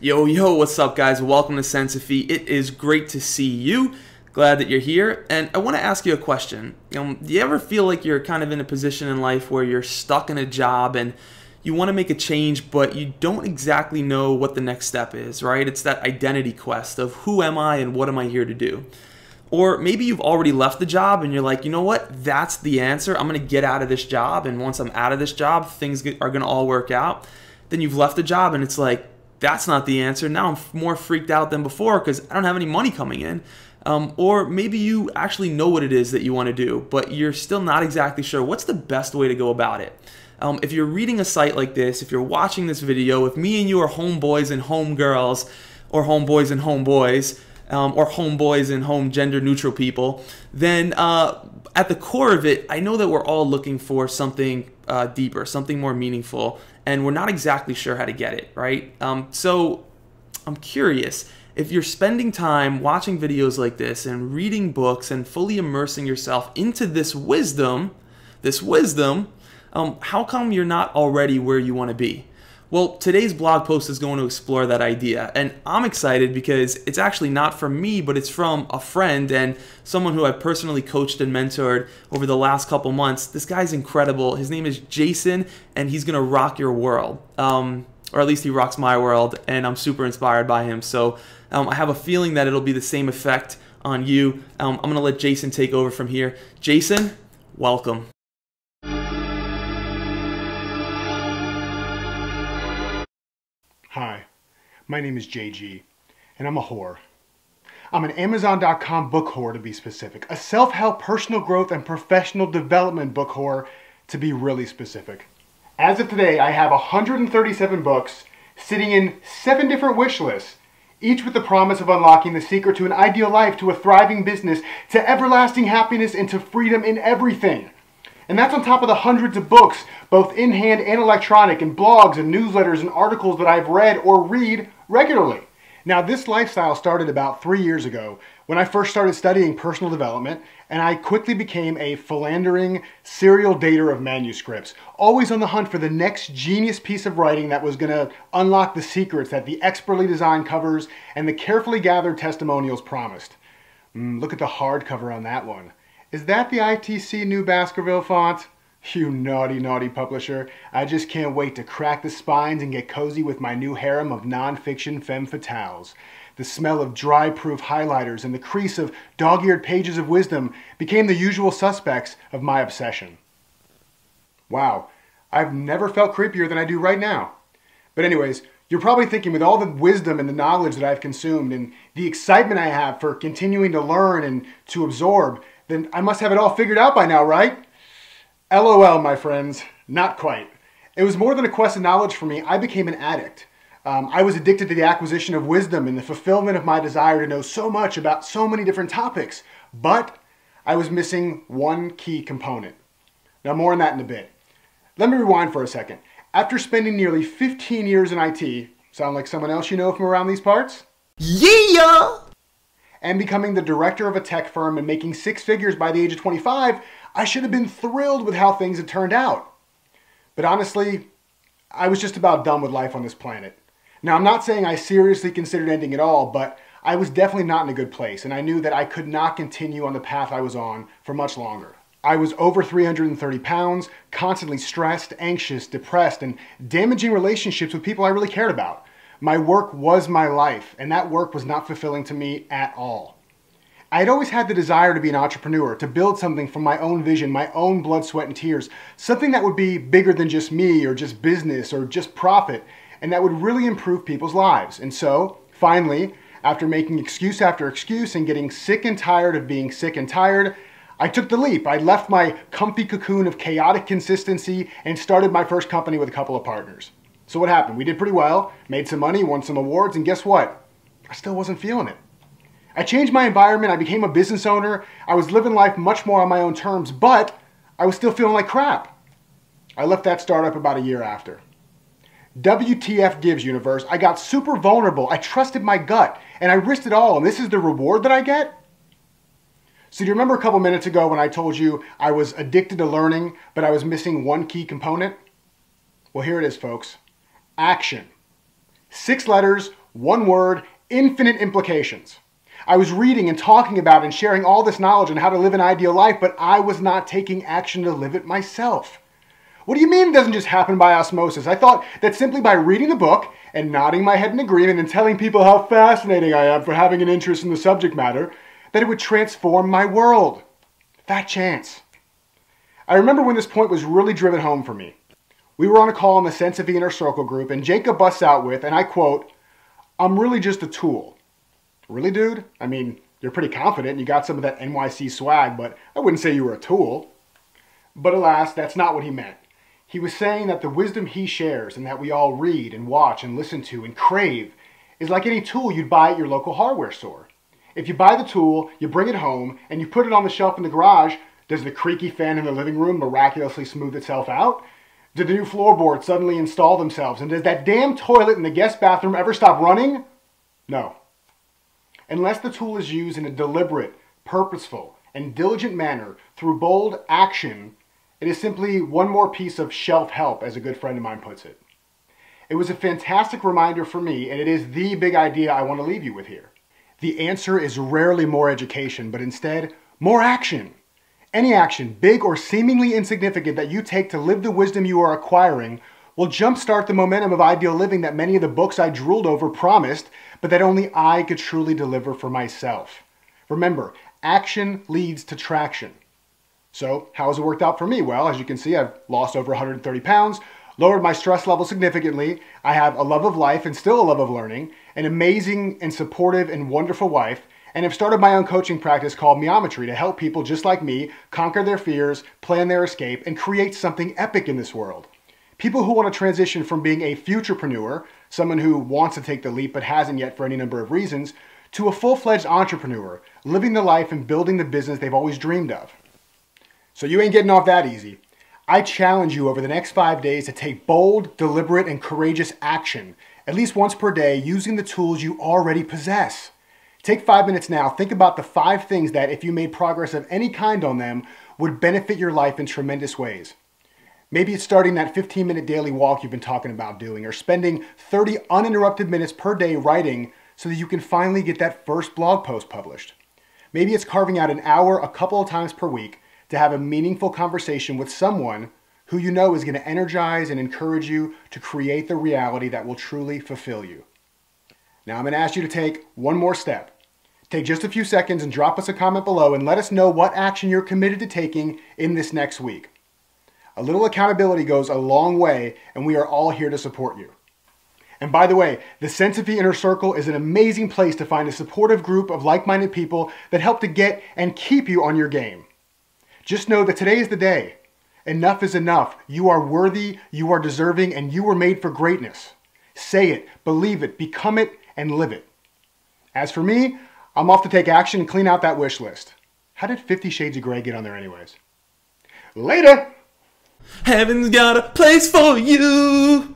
Yo, yo, what's up, guys? Welcome to Sensophy. It is great to see you. Glad that you're here. And I want to ask you a question. Do you ever feel like you're kind of in a position in life where you're stuck in a job and you want to make a change, but you don't exactly know what the next step is, right? It's that identity quest of who am I and what am I here to do? Or maybe you've already left the job and you're like, you know what? That's the answer. I'm going to get out of this job. And once I'm out of this job, things are going to all work out. Then you've left the job and it's like, that's not the answer. Now I'm more freaked out than before because I don't have any money coming in. Or maybe you actually know what it is that you want to do, but you're still not exactly sure what's the best way to go about it. If you're reading a site like this, if you're watching this video, if me and you are homeboys and homegirls, or homeboys and homeboys, or homeboys and home gender neutral people, then at the core of it, I know that we're all looking for something deeper, something more meaningful, and we're not exactly sure how to get it, right? So I'm curious, if you're spending time watching videos like this and reading books and fully immersing yourself into this wisdom, how come you're not already where you want to be? Well, today's blog post is going to explore that idea, and I'm excited because it's actually not from me, but it's from a friend and someone who I've personally coached and mentored over the last couple months. This guy's incredible. His name is Jason, and he's going to rock your world, or at least he rocks my world, and I'm super inspired by him. So I have a feeling that it'll be the same effect on you. I'm going to let Jason take over from here. Jason, welcome. Hi, my name is JG, and I'm a whore. I'm an Amazon.com book whore, to be specific. A self-help, personal growth, and professional development book whore, to be really specific. As of today, I have 137 books sitting in 7 different wish lists, each with the promise of unlocking the secret to an ideal life, to a thriving business, to everlasting happiness, and to freedom in everything. And that's on top of the hundreds of books, both in hand and electronic, and blogs and newsletters and articles that I've read or read regularly. Now, this lifestyle started about 3 years ago when I first started studying personal development, and I quickly became a philandering serial dater of manuscripts, always on the hunt for the next genius piece of writing that was going to unlock the secrets that the expertly designed covers and the carefully gathered testimonials promised. Look at the hardcover on that one. Is that the ITC New Baskerville font? You naughty, naughty publisher. I just can't wait to crack the spines and get cozy with my new harem of non-fiction femme fatales. The smell of dry-proof highlighters and the crease of dog-eared pages of wisdom became the usual suspects of my obsession. Wow, I've never felt creepier than I do right now. But anyways, you're probably thinking, with all the wisdom and the knowledge that I've consumed and the excitement I have for continuing to learn and to absorb, then I must have it all figured out by now, right? LOL, my friends, not quite. It was more than a quest of knowledge for me. I became an addict. I was addicted to the acquisition of wisdom and the fulfillment of my desire to know so much about so many different topics. But I was missing one key component. Now, more on that in a bit. Let me rewind for a second. After spending nearly 15 years in IT, sound like someone else you know from around these parts? Yeah! And becoming the director of a tech firm and making 6 figures by the age of 25, I should have been thrilled with how things had turned out. But honestly, I was just about done with life on this planet. Now, I'm not saying I seriously considered ending it all, but I was definitely not in a good place, and I knew that I could not continue on the path I was on for much longer. I was over 330 pounds, constantly stressed, anxious, depressed, and damaging relationships with people I really cared about. My work was my life, and that work was not fulfilling to me at all. I had always had the desire to be an entrepreneur, to build something from my own vision, my own blood, sweat, and tears, something that would be bigger than just me or just business or just profit, and that would really improve people's lives. And so, finally, after making excuse after excuse and getting sick and tired of being sick and tired, I took the leap. I left my comfy cocoon of chaotic consistency and started my first company with a couple of partners. So what happened? We did pretty well, made some money, won some awards, and guess what? I still wasn't feeling it. I changed my environment, I became a business owner, I was living life much more on my own terms, but I was still feeling like crap. I left that startup about a year after. WTF gives, universe. I got super vulnerable, I trusted my gut, and I risked it all, and this is the reward that I get? So do you remember a couple minutes ago when I told you I was addicted to learning, but I was missing one key component? Well, here it is, folks. Action. 6 letters, One word, infinite implications. I was reading and talking about and sharing all this knowledge on how to live an ideal life, but I was not taking action to live it myself. What do you mean it doesn't just happen by osmosis? I thought that simply by reading the book and nodding my head in agreement and telling people how fascinating I am for having an interest in the subject matter, that it would transform my world. Fat chance. I remember when this point was really driven home for me. We were on a call in the Sense of the Inner Circle group, and Jacob busts out with, and I quote, "I'm really just a tool." Really, dude? I mean, you're pretty confident and you got some of that NYC swag, but I wouldn't say you were a tool. But alas, that's not what he meant. He was saying that the wisdom he shares and that we all read and watch and listen to and crave is like any tool you'd buy at your local hardware store. If you buy the tool, you bring it home, and you put it on the shelf in the garage, does the creaky fan in the living room miraculously smooth itself out? Did the new floorboards suddenly install themselves? And does that damn toilet in the guest bathroom ever stop running? No. Unless the tool is used in a deliberate, purposeful, and diligent manner through bold action, it is simply one more piece of shelf help, as a good friend of mine puts it. It was a fantastic reminder for me, and it is the big idea I want to leave you with here. The answer is rarely more education, but instead, more action. Any action, big or seemingly insignificant, that you take to live the wisdom you are acquiring will jumpstart the momentum of ideal living that many of the books I drooled over promised, but that only I could truly deliver for myself. Remember, action leads to traction. So, how has it worked out for me? Well, as you can see, I've lost over 130 pounds, lowered my stress level significantly, I have a love of life and still a love of learning, an amazing and supportive and wonderful wife, and have started my own coaching practice called Meometry to help people just like me conquer their fears, plan their escape, and create something epic in this world. People who want to transition from being a futurepreneur, someone who wants to take the leap but hasn't yet for any number of reasons, to a full-fledged entrepreneur, living the life and building the business they've always dreamed of. So you ain't getting off that easy. I challenge you over the next 5 days to take bold, deliberate, and courageous action, at least once per day, using the tools you already possess. Take 5 minutes now, think about the 5 things that, if you made progress of any kind on them, would benefit your life in tremendous ways. Maybe it's starting that 15-minute daily walk you've been talking about doing, or spending 30 uninterrupted minutes per day writing so that you can finally get that first blog post published. Maybe it's carving out an hour a couple of times per week to have a meaningful conversation with someone who you know is going to energize and encourage you to create the reality that will truly fulfill you. Now I'm going to ask you to take one more step. Take just a few seconds and drop us a comment below and let us know what action you're committed to taking in this next week. A little accountability goes a long way, and we are all here to support you. And by the way, the Sense of the Inner Circle is an amazing place to find a supportive group of like-minded people that help to get and keep you on your game. Just know that today is the day. Enough is enough. You are worthy, you are deserving, and you were made for greatness. Say it, believe it, become it, and live it. As for me, I'm off to take action and clean out that wish list. How did 50 Shades of Grey get on there anyways? Later! Heaven's got a place for you.